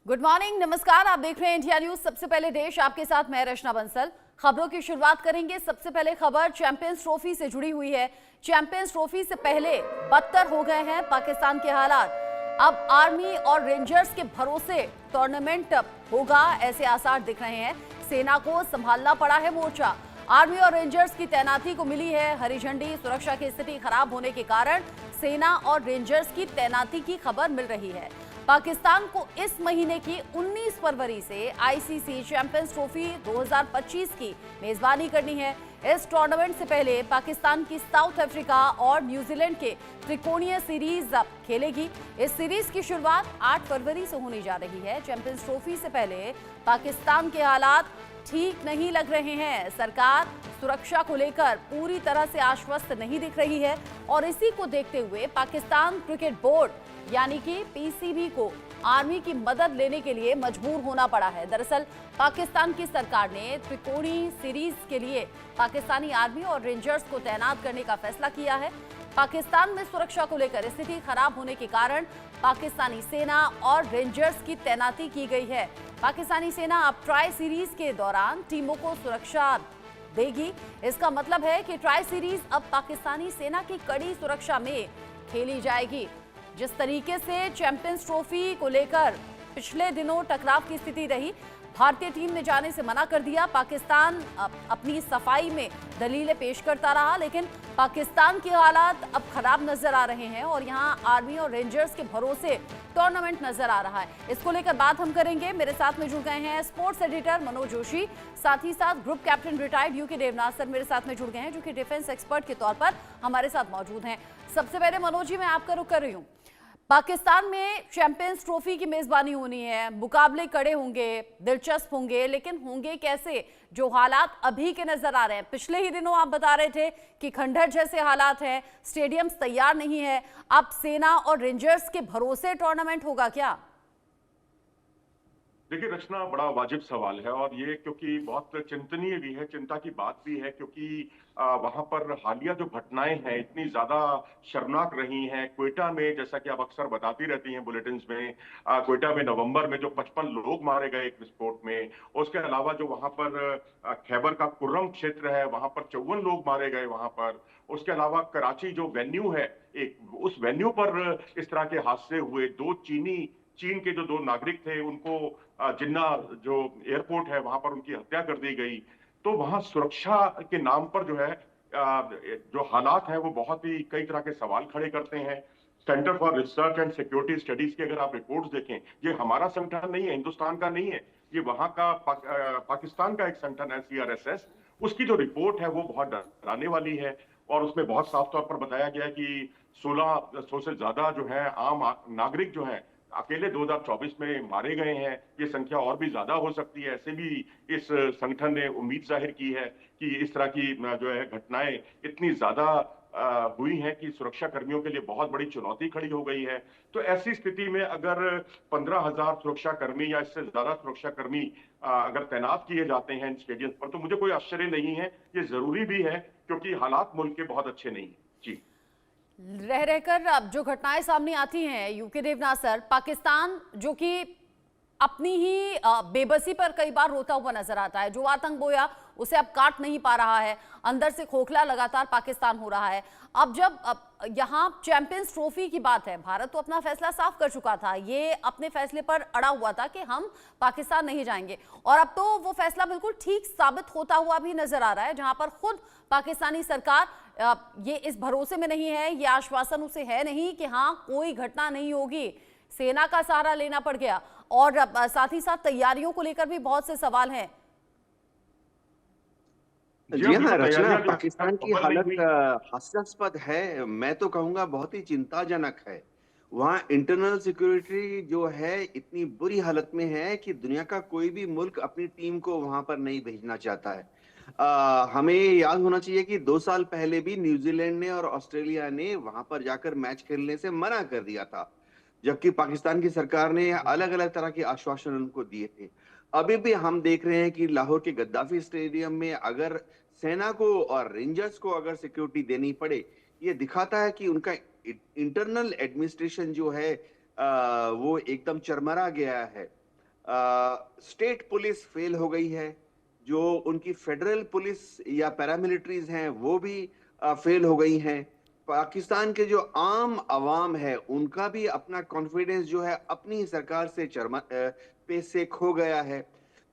Good morning, नमस्कार। आप देख रहे हैं इंडिया न्यूज। सबसे पहले देश, आपके साथ मैं रचना बंसल। खबरों की शुरुआत करेंगे। सबसे पहले खबर चैंपियंस ट्रॉफी से जुड़ी हुई है। चैंपियंस ट्रॉफी से पहले बदतर हो गए हैं पाकिस्तान के हालात। अब आर्मी और रेंजर्स के भरोसे टूर्नामेंट होगा, ऐसे आसार दिख रहे हैं। सेना को संभालना पड़ा है मोर्चा। आर्मी और रेंजर्स की तैनाती को मिली है हरी झंडी। सुरक्षा की स्थिति खराब होने के कारण सेना और रेंजर्स की तैनाती की खबर मिल रही है। पाकिस्तान को इस महीने की 19 फरवरी से आईसीसी चैंपियंस ट्रॉफी 2025 की मेजबानी करनी है। इस टूर्नामेंट से पहले पाकिस्तान की साउथ अफ्रीका और न्यूजीलैंड के त्रिकोणीय सीरीज खेलेगी। इस सीरीज की शुरुआत 8 फरवरी से होने जा रही है। चैंपियंस ट्रॉफी से पहले पाकिस्तान के हालात ठीक नहीं लग रहे हैं। सरकार सुरक्षा को लेकर पूरी तरह से आश्वस्त नहीं दिख रही है और इसी को देखते हुए पाकिस्तान क्रिकेट बोर्ड यानी कि पीसीबी को आर्मी की मदद लेने के लिए मजबूर होना पड़ा है। दरअसल पाकिस्तान की सरकार ने त्रिकोणीय सीरीज के लिए पाकिस्तानी आर्मी और रेंजर्स को तैनात करने का फैसला किया है। पाकिस्तान में सुरक्षा को लेकर स्थिति खराब होने के कारण पाकिस्तानी सेना और रेंजर्स की तैनाती की गई है। पाकिस्तानी सेना अब ट्राई सीरीज के दौरान टीमों को सुरक्षा देगी। इसका मतलब है कि ट्राई सीरीज अब पाकिस्तानी सेना की कड़ी सुरक्षा में खेली जाएगी। जिस तरीके से चैंपियंस ट्रॉफी को लेकर पिछले दिनों टकराव की स्थिति रही, भारतीय टीम ने जाने से मना कर दिया। पाकिस्तान अपनी सफाई में दलीलें पेश करता रहा, लेकिन पाकिस्तान के हालात अब खराब नजर आ रहे हैं और यहां आर्मी और रेंजर्स के भरोसे टूर्नामेंट नजर आ रहा है। इसको लेकर बात हम करेंगे। मेरे साथ में जुड़ गए हैं स्पोर्ट्स एडिटर मनोज जोशी, साथ ही साथ group captain retired UK Devnath sir मेरे साथ में जुड़ गए हैं, जो कि डिफेंस एक्सपर्ट के तौर पर हमारे साथ मौजूद हैं। सबसे पहले मनोज जी, मैं आपका रुख कर रही हूँ। पाकिस्तान में चैंपियंस ट्रॉफी की मेजबानी होनी है, मुकाबले कड़े होंगे, दिलचस्प होंगे, लेकिन होंगे कैसे? जो हालात अभी के नजर आ रहे हैं, पिछले ही दिनों आप बता रहे थे कि खंडहर जैसे हालात हैं, स्टेडियम्स तैयार नहीं है। अब सेना और रेंजर्स के भरोसे टूर्नामेंट होगा क्या? देखिए रचना, बड़ा वाजिब सवाल है और ये क्योंकि बहुत चिंतनीय भी है, चिंता की बात भी है, क्योंकि वहां पर हालिया जो घटनाएं हैं इतनी ज्यादा शर्मनाक रही हैं। क्वेटा में, जैसा कि आप अक्सर बताती रहती हैं बुलेटिन्स में, क्वेटा में नवंबर में जो 55 लोग मारे गए एक विस्फोट में, उसके अलावा जो वहां पर खैबर का कुर्रम क्षेत्र है वहां पर 54 लोग मारे गए वहां पर। उसके अलावा कराची जो वेन्यू है, एक उस वेन्यू पर इस तरह के हादसे हुए। चीन के जो 2 नागरिक थे उनको जिन्ना जो एयरपोर्ट है वहां पर उनकी हत्या कर दी गई। तो वहां सुरक्षा के नाम पर जो है जो हालात हैं वो बहुत ही कई तरह के सवाल खड़े करते हैं। Centre for research and security studies की अगर आप रिपोर्ट्स देखें, ये हमारा संगठन नहीं है, हिंदुस्तान का नहीं है, ये वहां का पाकिस्तान का एक संगठन है CRSS। उसकी जो रिपोर्ट है वो बहुत डराने वाली है और उसमें बहुत साफ तौर पर बताया गया है कि 1600 से ज्यादा जो है आम नागरिक जो है अकेले 2024 में मारे गए हैं। ये संख्या और भी ज्यादा हो सकती है। ऐसे भी इस संगठन ने उम्मीद जाहिर की है कि इस तरह की जो है घटनाएं इतनी ज्यादा हुई हैं कि सुरक्षा कर्मियों के लिए बहुत बड़ी चुनौती खड़ी हो गई है। तो ऐसी स्थिति में अगर 15,000 सुरक्षा कर्मी या इससे ज्यादा सुरक्षा कर्मी अगर तैनात किए जाते हैं इन स्टेडियम पर, तो मुझे कोई आश्चर्य नहीं है। ये जरूरी भी है क्योंकि हालात मुल्क के बहुत अच्छे नहीं है। जी, रह रहकर अब जो घटनाएं सामने आती हैं यूके देवनाथ सर, पाकिस्तान जो कि अपनी ही बेबसी पर कई बार रोता हुआ नजर आता है। जो आतंक बोया उसे अब काट नहीं पा रहा है, अंदर से खोखला लगातार पाकिस्तान हो रहा है। अब जब यहाँ चैंपियंस ट्रॉफी की बात है, भारत तो अपना फैसला साफ कर चुका था, ये अपने फैसले पर अड़ा हुआ था कि हम पाकिस्तान नहीं जाएंगे, और अब तो वो फैसला बिल्कुल ठीक साबित होता हुआ भी नजर आ रहा है, जहां पर खुद पाकिस्तानी सरकार ये इस भरोसे में नहीं है, ये आश्वासन उसे है नहीं कि हाँ कोई घटना नहीं होगी। सेना का सहारा लेना पड़ गया और साथ ही साथ तैयारियों को लेकर भी बहुत से सवाल हैं। जी हाँ रचना, पाकिस्तान की हालत हास्यास्पद है। मैं तो कहूंगा बहुत ही चिंताजनक है। वहाँ इंटरनल सिक्योरिटी जो है इतनी बुरी हालत में है कि दुनिया का कोई भी मुल्क अपनी टीम को वहां पर नहीं भेजना चाहता है। हमें याद होना चाहिए कि 2 साल पहले भी न्यूजीलैंड ने और ऑस्ट्रेलिया ने वहां पर जाकर मैच खेलने से मना कर दिया था, जबकि पाकिस्तान की सरकार ने अलग अलग तरह के आश्वासन उनको दिए थे। अभी भी हम देख रहे हैं कि लाहौर के गद्दाफी स्टेडियम में अगर सेना को और रेंजर्स को अगर सिक्योरिटी देनी पड़े, ये दिखाता है कि उनका इंटरनल एडमिनिस्ट्रेशन जो है वो एकदम चरमरा गया है। स्टेट पुलिस फेल हो गई है, जो उनकी फेडरल पुलिस या पैरामिलिट्रीज हैं वो भी फेल हो गई हैं। पाकिस्तान के जो आम अवाम है उनका भी अपना कॉन्फिडेंस जो है अपनी सरकार से पे से खो गया है।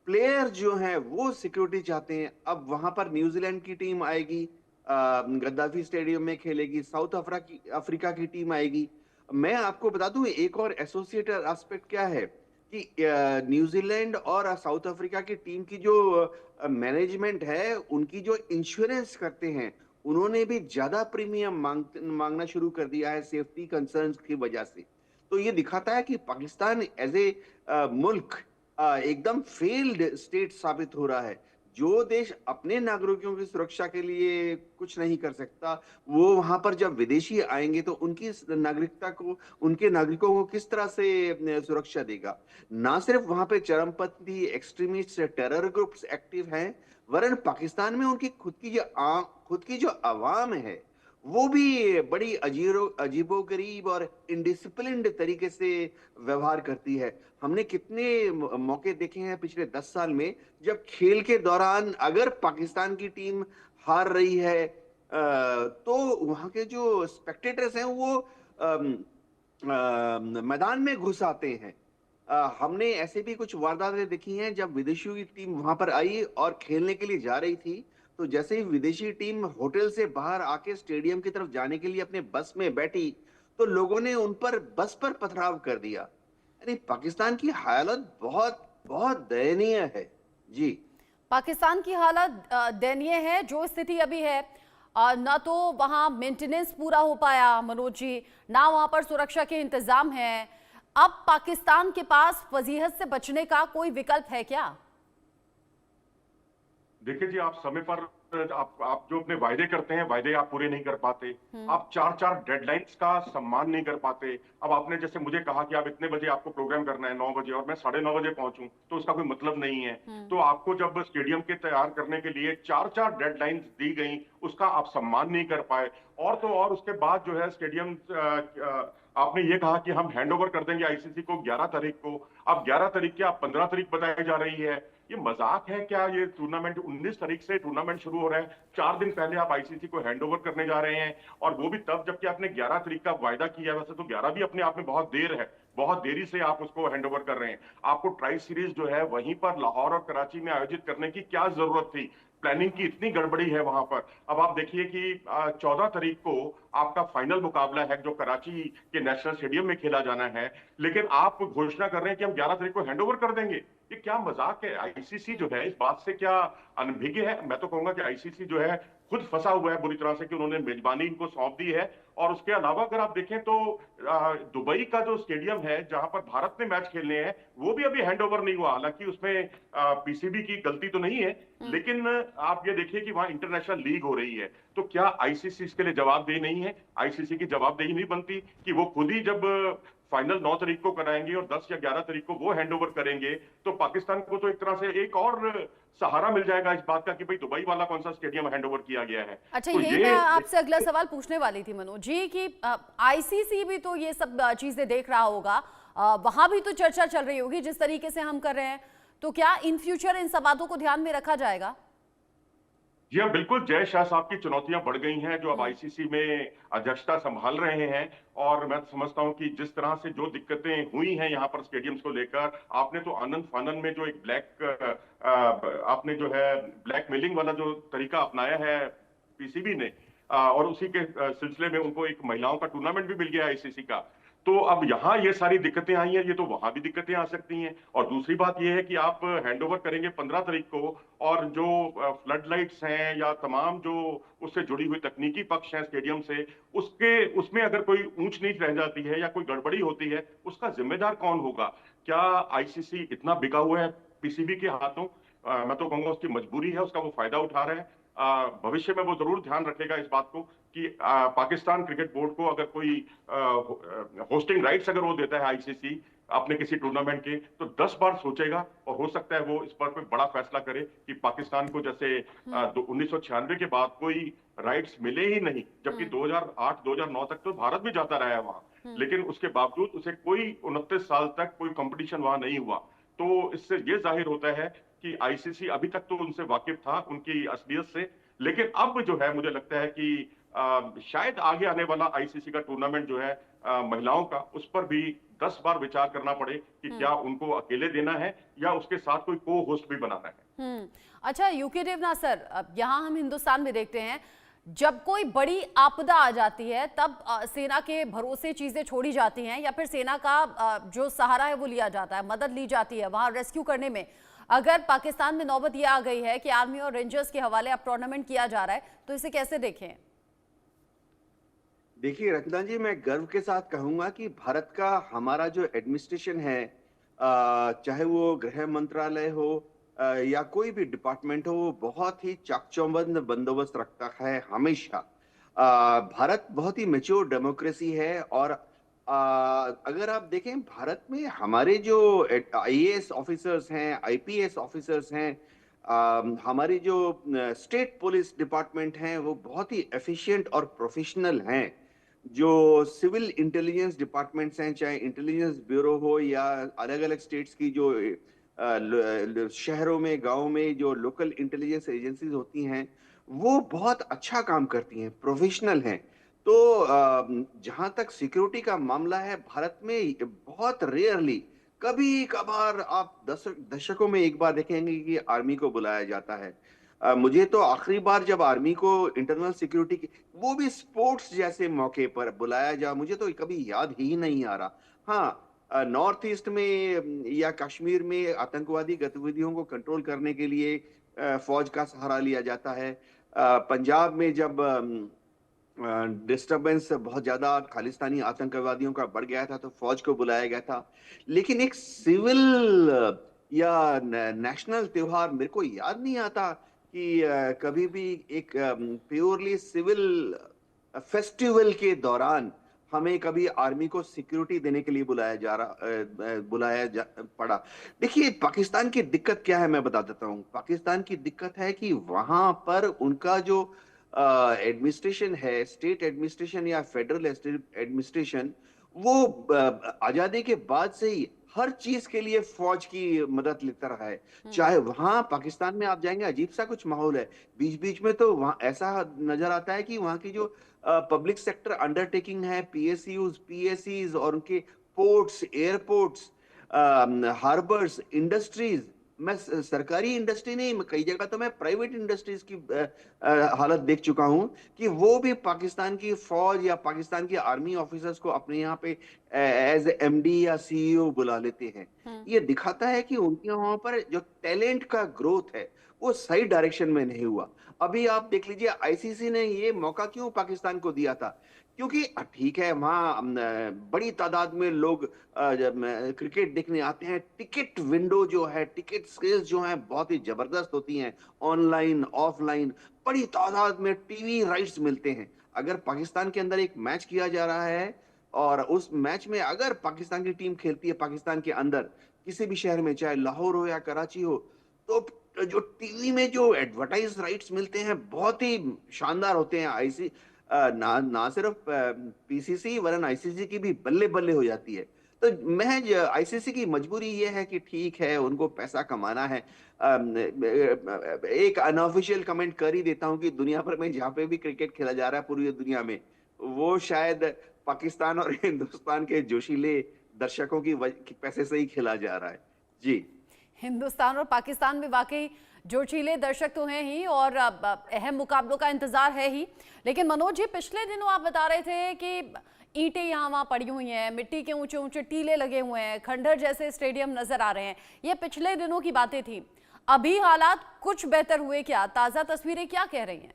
प्लेयर जो हैं वो सिक्योरिटी चाहते हैं। अब वहां पर न्यूजीलैंड की टीम आएगी, गद्दाफी स्टेडियम में खेलेगी, साउथ अफ्रीका की टीम आएगी। मैं आपको बता दूं एक और एसोसिएटेड एस्पेक्ट क्या है कि न्यूजीलैंड और साउथ अफ्रीका की टीम की जो मैनेजमेंट है, उनकी जो इंश्योरेंस करते हैं, उन्होंने भी ज्यादा प्रीमियम मांगना शुरू कर दिया है सेफ्टी कंसर्न्स की वजह से। तो ये दिखाता है कि पाकिस्तान एज ए मुल्क एकदम फेल्ड स्टेट साबित हो रहा है। जो देश अपने नागरिकों की सुरक्षा के लिए कुछ नहीं कर सकता, वो वहां पर जब विदेशी आएंगे तो उनकी नागरिकता को, उनके नागरिकों को किस तरह से सुरक्षा देगा। ना सिर्फ वहां पे चरमपंथी एक्सट्रीमिस्ट टेरर ग्रुप्स एक्टिव हैं, वरन पाकिस्तान में उनकी खुद की जो आवाम है वो भी बड़ी अजीबोगरीब और इनडिसिप्लिन्ड तरीके से व्यवहार करती है। हमने कितने मौके देखे हैं पिछले 10 साल में, जब खेल के दौरान अगर पाकिस्तान की टीम हार रही है तो वहां के जो स्पेक्टेटर्स हैं वो मैदान में घुस आते हैं। हमने ऐसे भी कुछ वारदातें देखी हैं जब विदेशियों की टीम वहां पर आई और खेलने के लिए जा रही थी, तो जैसे ही विदेशी टीम होटल से बाहर आके स्टेडियम की तरफ जाने के लिए अपने बस में बैठी, तो लोगों ने उन पर बस पर पथराव कर दिया। यानी पाकिस्तान की हालत बहुत बहुत दयनीय है। जी, पाकिस्तान की हालत दयनीय है। जो स्थिति अभी है, ना तो वहां मेंटेनेंस पूरा हो पाया मनोज जी, ना वहां पर सुरक्षा के इंतजाम हैं। अब पाकिस्तान के पास फजीहत से बचने का कोई विकल्प है क्या? देखिए जी, आप समय पर आप जो अपने वायदे करते हैं, वायदे आप पूरे नहीं कर पाते। आप 4-4 डेडलाइंस का सम्मान नहीं कर पाते। अब आपने जैसे मुझे कहा कि आप इतने बजे आपको प्रोग्राम करना है 9 बजे, और मैं 9:30 बजे पहुंचूं, तो उसका कोई मतलब नहीं है। तो आपको जब स्टेडियम के तैयार करने के लिए 4-4 डेडलाइंस दी गई, उसका आप सम्मान नहीं कर पाए। और तो और उसके बाद जो है स्टेडियम आपने ये कहा कि हम हैंडओवर कर देंगे आईसीसी को 11 तारीख को। अब 11 तारीख की आप 15 तारीख बताई जा रही है। ये मजाक है क्या? ये टूर्नामेंट 19 तारीख से टूर्नामेंट शुरू हो रहा है, 4 दिन पहले आप आईसीसी को हैंडओवर करने जा रहे हैं, और वो भी तब जबकि आपने 11 तारीख का वायदा किया है। वैसे तो 11 भी अपने आप में बहुत देर है, बहुत देरी से आप उसको हैंडओवर कर रहे हैं। आपको ट्राई सीरीज जो है वहीं पर लाहौर और कराची में आयोजित करने की क्या जरूरत थी? प्लानिंग की इतनी गड़बड़ी है वहां पर। अब आप देखिए कि 14 तारीख को आपका फाइनल मुकाबला है जो कराची के नेशनल स्टेडियम में खेला जाना है, लेकिन आप घोषणा कर रहे हैं कि हम 11 तारीख को हैंडओवर कर देंगे। ये क्या मजाक है? आईसीसी जो है इस बात से क्या अनभिज्ञ है? मैं तो कहूंगा कि आईसीसी जो है खुद फंसा हुआ है बुरी तरह से, कि उन्होंने मेजबानी इनको सौंप दी है। और उसके अलावा अगर आप देखें तो दुबई का जो स्टेडियम है जहां पर भारत ने मैच खेलने हैं, वो भी अभी हैंडओवर नहीं हुआ। हालांकि उसमें पीसीबी की गलती तो नहीं है, लेकिन आप ये देखिए कि वहां इंटरनेशनल लीग हो रही है। तो क्या आईसीसी इसके लिए जवाबदेही नहीं है? आईसीसी की जवाबदेही नहीं बनती कि वो खुद ही जब फाइनल 9 तारीख को कराएंगे और 10 या 11 तारीख को वो हैंडओवर करेंगे, तो पाकिस्तान को तो एक तरह से एक और सहारा मिल जाएगा इस बात का कि भाई दुबई वाला कौन सा स्टेडियम हैंडओवर किया गया है। अच्छा, तो यही मैं आपसे अगला सवाल पूछने वाली थी मनोज जी कि आईसीसी भी तो ये सब चीजें देख रहा होगा, वहां भी तो चर्चा चल रही होगी जिस तरीके से हम कर रहे हैं। तो क्या इन फ्यूचर इन सब बातों को ध्यान में रखा जाएगा? जी हाँ, बिल्कुल। जय शाह साहब की चुनौतियां बढ़ गई हैं जो अब आईसीसी में अध्यक्षता संभाल रहे हैं। और मैं समझता हूं कि जिस तरह से जो दिक्कतें हुई हैं यहाँ पर स्टेडियम्स को लेकर, आपने तो आनंद फानन में जो एक आपने जो है ब्लैकमेलिंग वाला जो तरीका अपनाया है पीसीबी ने, और उसी के सिलसिले में उनको एक महिलाओं का टूर्नामेंट भी मिल गया आईसीसी का। तो अब यहाँ ये सारी दिक्कतें आई हैं, ये तो वहां भी दिक्कतें आ सकती हैं। और दूसरी बात ये है कि आप हैंडओवर करेंगे 15 तारीख को, और जो फ्लड लाइट्स हैं या तमाम जो उससे जुड़ी हुई तकनीकी पक्ष हैं स्टेडियम से, उसमें अगर कोई ऊंच नीच रह जाती है या कोई गड़बड़ी होती है, उसका जिम्मेदार कौन होगा? क्या आईसीसी इतना बिका हुआ है पीसीबी के हाथों? मैं तो कहूंगा उसकी मजबूरी है, उसका वो फायदा उठा रहे हैं। भविष्य में वो जरूर ध्यान रखेगा इस बात को कि पाकिस्तान क्रिकेट बोर्ड को अगर कोई होस्टिंग राइट्स अगर वो देता है आईसीसी अपने किसी टूर्नामेंट के, तो 10 बार सोचेगा, और हो सकता है वो इस पर कोई बड़ा फैसला करे कि पाकिस्तान को जैसे 1996 के बाद कोई राइट्स मिले ही नहीं, जबकि 2008-2009 तक तो भारत भी जाता रहा है वहां, लेकिन उसके बावजूद उसे कोई 29 साल तक कोई कंपटीशन वहां नहीं हुआ। तो इससे ये जाहिर होता है कि आईसीसी अभी तक तो उनसे वाकिफ था उनकी असलियत से, लेकिन अब जो है मुझे लगता है कि शायद आगे आने वाला आईसीसी का टूर्नामेंट जो है महिलाओं का, उस पर भी 10 बार विचार करना पड़े कि क्या उनको अकेले देना है या उसके साथ कोई को होस्ट भी बनाना है। अच्छा यूके देवनाथ सर, अब यहाँ हम हिंदुस्तान में देखते हैं जब कोई बड़ी आपदा आ जाती है तब सेना के भरोसे चीजें छोड़ी जाती हैं या फिर सेना का जो सहारा है वो लिया जाता है, मदद ली जाती है वहां रेस्क्यू करने में। अगर पाकिस्तान में नौबत ये आ गई है कि आर्मी और रेंजर्स के हवाले अब टूर्नामेंट किया जा रहा है, तो इसे कैसे देखें? देखिए रत्ना जी, मैं गर्व के साथ कहूंगा कि भारत का हमारा जो एडमिनिस्ट्रेशन है, चाहे वो गृह मंत्रालय हो या कोई भी डिपार्टमेंट हो, वो बहुत ही चाकचौबंद बंदोबस्त रखता है हमेशा। भारत बहुत ही मेच्योर डेमोक्रेसी है और अगर आप देखें भारत में हमारे जो आईएएस ऑफिसर्स हैं, आईपीएस ऑफिसर्स हैं, हमारी जो स्टेट पुलिस डिपार्टमेंट हैं, वो बहुत ही एफिशिएंट और प्रोफेशनल हैं। जो सिविल इंटेलिजेंस डिपार्टमेंट्स हैं, चाहे इंटेलिजेंस ब्यूरो हो या अलग अलग स्टेट्स की जो शहरों में, गांवों में जो लोकल इंटेलिजेंस एजेंसीज होती हैं, वो बहुत अच्छा काम करती हैं, प्रोफेशनल हैं। तो जहां तक सिक्योरिटी का मामला है, भारत में बहुत रेयरली, कभी कभार आप दशकों में एक बार देखेंगे कि आर्मी को बुलाया जाता है। मुझे तो आखिरी बार जब आर्मी को इंटरनल सिक्योरिटी की, वो भी स्पोर्ट्स जैसे मौके पर बुलाया जा, मुझे तो कभी याद ही नहीं आ रहा। हाँ, नॉर्थ ईस्ट में या कश्मीर में आतंकवादी गतिविधियों को कंट्रोल करने के लिए फौज का सहारा लिया जाता है। पंजाब में जब डिस्टरबेंस बहुत ज्यादा खालिस्तानी आतंकवादियों का बढ़ गया था तो फौज को बुलाया गया था। लेकिन एक सिविल या नेशनल त्योहार मेरे को याद नहीं आता कि कभी भी एक प्योरली सिविल फेस्टिवल के दौरान हमें कभी आर्मी को सिक्योरिटी देने के लिए पड़ा। देखिए पाकिस्तान की दिक्कत क्या है मैं बता देता हूँ। पाकिस्तान की दिक्कत है कि वहां पर उनका जो एडमिनिस्ट्रेशन है, स्टेट एडमिनिस्ट्रेशन या फेडरल एडमिनिस्ट्रेशन, वो आजादी के बाद से ही हर चीज के लिए फौज की मदद लेता रहा है। चाहे वहां पाकिस्तान में आप जाएंगे, अजीब सा कुछ माहौल है। बीच बीच में तो वहां ऐसा नजर आता है कि वहां की जो पब्लिक सेक्टर अंडरटेकिंग है, पीएसयूज, पीएसईज और उनके पोर्ट्स, एयरपोर्ट्स, हार्बर्स, इंडस्ट्रीज, मैं सरकारी इंडस्ट्री नहीं, कई जगह तो मैं प्राइवेट इंडस्ट्रीज की हालत देख चुका हूं कि वो भी पाकिस्तान की फौज या पाकिस्तान की आर्मी ऑफिसर्स को अपने यहाँ पे एज एमडी या सीईओ बुला लेते हैं। ये दिखाता है कि उनके वहां पर जो टैलेंट का ग्रोथ है वो सही डायरेक्शन में नहीं हुआ। अभी आप देख लीजिए आईसीसी ने ये मौका क्यों पाकिस्तान को दिया था, क्योंकि ठीक है वहां बड़ी तादाद में लोग क्रिकेट देखने आते हैं। टिकट विंडो जो है, टिकट सेल्स जो है बहुत ही जबरदस्त होती हैं, ऑनलाइन ऑफलाइन बड़ी तादाद में टीवी राइट्स मिलते हैं। अगर पाकिस्तान के अंदर एक मैच किया जा रहा है और उस मैच में अगर पाकिस्तान की टीम खेलती है पाकिस्तान के अंदर किसी भी शहर में, चाहे लाहौर हो या कराची हो, तो जो टीवी में जो एडवर्टाइज राइट्स मिलते हैं बहुत ही शानदार होते हैं। आईसी ना सिर्फ पीसीसी वरन आईसीसी की भी बल्ले बल्ले हो जाती है। तो महज आईसीसी की मजबूरी ये है कि ठीक है उनको पैसा कमाना है। एक अनऑफिशियल कमेंट कर ही देता हूं कि दुनिया भर में जहां पे भी क्रिकेट खेला जा रहा है पूरी दुनिया में, वो शायद पाकिस्तान और हिंदुस्तान के जोशीले दर्शकों की पैसे से ही खेला जा रहा है। जी, हिंदुस्तान और पाकिस्तान में वाकई जोशीले दर्शक तो हैं ही और अहम मुकाबलों का इंतजार है ही। लेकिन मनोज जी, पिछले दिनों आप बता रहे थे कि ईंटें यहाँ वहाँ पड़ी हुई हैं, मिट्टी के ऊंचे ऊंचे टीले लगे हुए हैं, खंडहर जैसे स्टेडियम नजर आ रहे हैं। ये पिछले दिनों की बातें थी। अभी हालात कुछ बेहतर हुए क्या? ताजा तस्वीरें क्या कह रही हैं?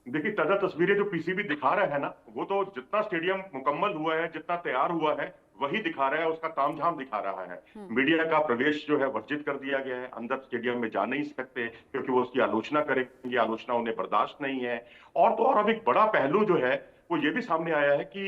देखिए ताजा तस्वीरें जो पीसीबी दिखा रहा है ना, वो तो जितना स्टेडियम मुकम्मल हुआ है, जितना तैयार हुआ है, वही दिखा रहा है, उसका तामझाम दिखा रहा है। मीडिया का प्रवेश जो है वर्जित कर दिया गया है, अंदर स्टेडियम में जा नहीं सकते क्योंकि वो उसकी आलोचना करेंगे, आलोचना उन्हें बर्दाश्त नहीं है। और तो और अब एक बड़ा पहलू जो है वो ये भी सामने आया है कि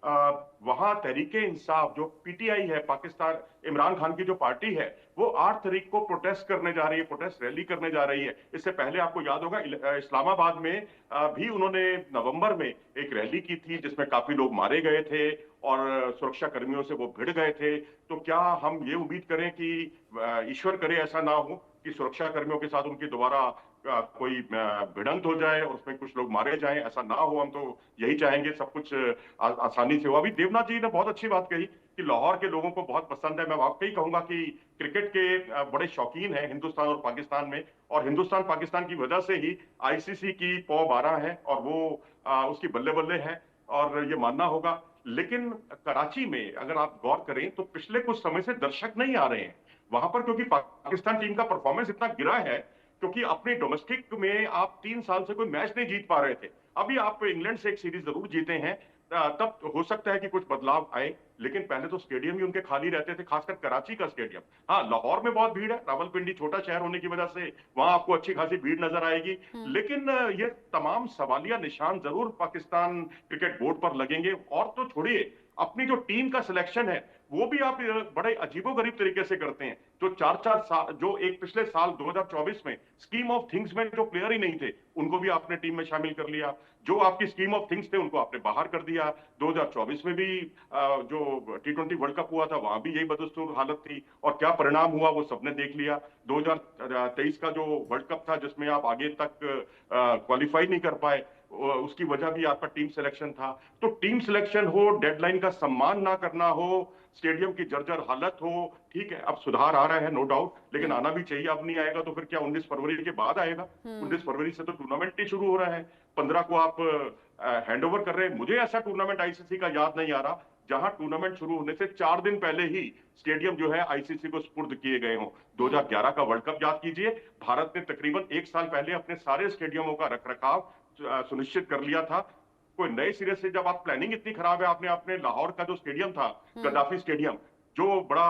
वहां तहरीके इंसाफ जो पीटीआई है, पाकिस्तान इमरान खान की जो पार्टी है, वो 8 तारीख को प्रोटेस्ट करने जा रही है, प्रोटेस्ट रैली करने जा रही है। इससे पहले आपको याद होगा इस्लामाबाद में भी उन्होंने नवंबर में एक रैली की थी जिसमें काफी लोग मारे गए थे और सुरक्षा कर्मियों से वो भिड़ गए थे। तो क्या हम ये उम्मीद करें कि ईश्वर करे ऐसा ना हो कि सुरक्षा कर्मियों के साथ उनकी दोबारा कोई भिड़ंत हो जाए और उसमें कुछ लोग मारे जाएं, ऐसा ना हो। हम तो यही चाहेंगे सब कुछ आसानी से हो। अभी देवनाथ जी ने बहुत अच्छी बात कही कि लाहौर के लोगों को बहुत पसंद है। मैं वाकई कहूंगा कि क्रिकेट के बड़े शौकीन हैं हिंदुस्तान और पाकिस्तान में, और हिंदुस्तान पाकिस्तान की वजह से ही आईसीसी की पौ 12 है और वो उसकी बल्ले बल्ले है, और ये मानना होगा। लेकिन कराची में अगर आप गौर करें तो पिछले कुछ समय से दर्शक नहीं आ रहे हैं वहां पर, क्योंकि पाकिस्तान टीम का परफॉर्मेंस इतना गिरा है, क्योंकि अपने डोमेस्टिक में आप 3 साल से कोई मैच नहीं जीत पा रहे थे। अभी आप इंग्लैंड से एक सीरीज जरूर जीते हैं, तब हो सकता है कि कुछ बदलाव आए, लेकिन पहले तो स्टेडियम ही उनके खाली रहते थे, खासकर कराची का स्टेडियम। हाँ, लाहौर में बहुत भीड़ है, रावलपिंडी छोटा शहर होने की वजह से वहां आपको अच्छी खासी भीड़ नजर आएगी, लेकिन ये तमाम सवालिया निशान जरूर पाकिस्तान क्रिकेट बोर्ड पर लगेंगे। और तो छोड़िए, अपनी जो टीम का सिलेक्शन है वो भी आप बड़े अजीबोगरीब तरीके से करते हैं। जो 4-4 साल, जो एक पिछले साल 2024 में स्कीम ऑफ थिंग्स में जो प्लेयर ही नहीं थे उनको भी आपने टीम में शामिल कर लिया, जो आपकी स्कीम ऑफ थिंग्स थे उनको आपने बाहर कर दिया। 2024 में भी जो T20 वर्ल्ड कप हुआ था वहां भी यही बदस्तूर हालत थी, और क्या परिणाम हुआ वो सबने देख लिया। 2023 का जो वर्ल्ड कप था जिसमें आप आगे तक क्वालिफाई नहीं कर पाए, उसकी वजह भी आपका टीम सिलेक्शन था। तो टीम सिलेक्शन हो, डेडलाइन का सम्मान ना करना हो, स्टेडियम की जर्जर हालत हो, ठीक है अब सुधार आ रहा है नो डाउट, लेकिन आना भी चाहिए। अब नहीं आएगा तो फिर क्या 19 फरवरी के बाद आएगा? 19 फरवरी से तो टूर्नामेंट ही शुरू हो रहा है, 15 को आप हैंडओवर कर रहे हैं। मुझे ऐसा टूर्नामेंट आईसीसी का याद नहीं आ रहा जहां टूर्नामेंट शुरू होने से 4 दिन पहले ही स्टेडियम जो है आईसीसी को सुपुर्द किए गए हों। 2011 का वर्ल्ड कप याद कीजिए, भारत ने तकरीबन 1 साल पहले अपने सारे स्टेडियमों का रखरखाव सुनिश्चित कर लिया था। कोई नए सिरे से जब आप प्लानिंग इतनी खराब है, आपने अपने लाहौर का जो स्टेडियम था, गद्दाफी स्टेडियम, जो बड़ा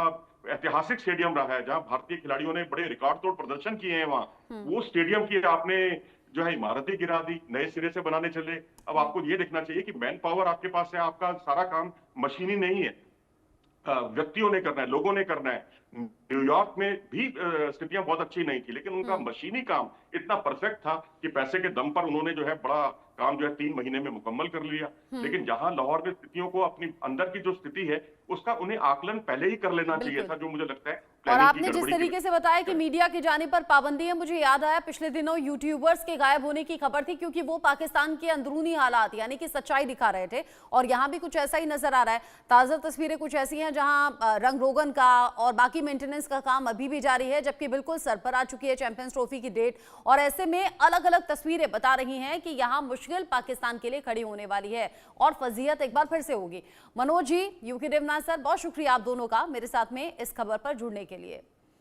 ऐतिहासिक स्टेडियम रहा है जहां भारतीय खिलाड़ियों ने बड़े रिकॉर्ड तोड़ प्रदर्शन किए हैं, वहां वो स्टेडियम की आपने जो है इमारतें गिरा दी, नए सिरे से बनाने चले। अब आपको ये देखना चाहिए कि मैन पावर आपके पास है, आपका सारा काम मशीनी नहीं है, व्यक्तियों ने करना है, लोगों ने करना है। न्यूयॉर्क में भी स्थितियां बहुत अच्छी नहीं थी, लेकिन उनका मशीनी काम इतना परफेक्ट था कि पैसे के दम पर उन्होंने जो है बड़ा काम जो है 3 महीने में मुकम्मल कर लिया। लेकिन जहां लाहौर में स्थितियों को अपनी अंदर की जो स्थिति है उसका उन्हें आकलन पहले ही कर लेना चाहिए था, जो मुझे लगता है। और आपने जिस तरीके से बताया कि मीडिया की जानिब पर पाबंदी है, मुझे याद आया पिछले दिनों यूट्यूबर्स के गायब होने की खबर थी, क्योंकि वो पाकिस्तान के अंदरूनी हालात यानी कि सच्चाई दिखा रहे थे, और यहाँ भी कुछ ऐसा ही नजर आ रहा है। ताज़ा तस्वीरें कुछ ऐसी हैं जहां रंग रोगन का और बाकी मेंटेनेंस का काम अभी भी जारी है, जबकि बिल्कुल सर पर आ चुकी है चैंपियंस ट्रॉफी की डेट, और ऐसे में अलग अलग तस्वीरें बता रही हैं कि यहाँ मुश्किल पाकिस्तान के लिए खड़ी होने वाली है और फजीहत एक बार फिर से होगी। मनोज जी, यूके देवनाथ सर, बहुत शुक्रिया आप दोनों का मेरे साथ में इस खबर पर जुड़ने के लिए।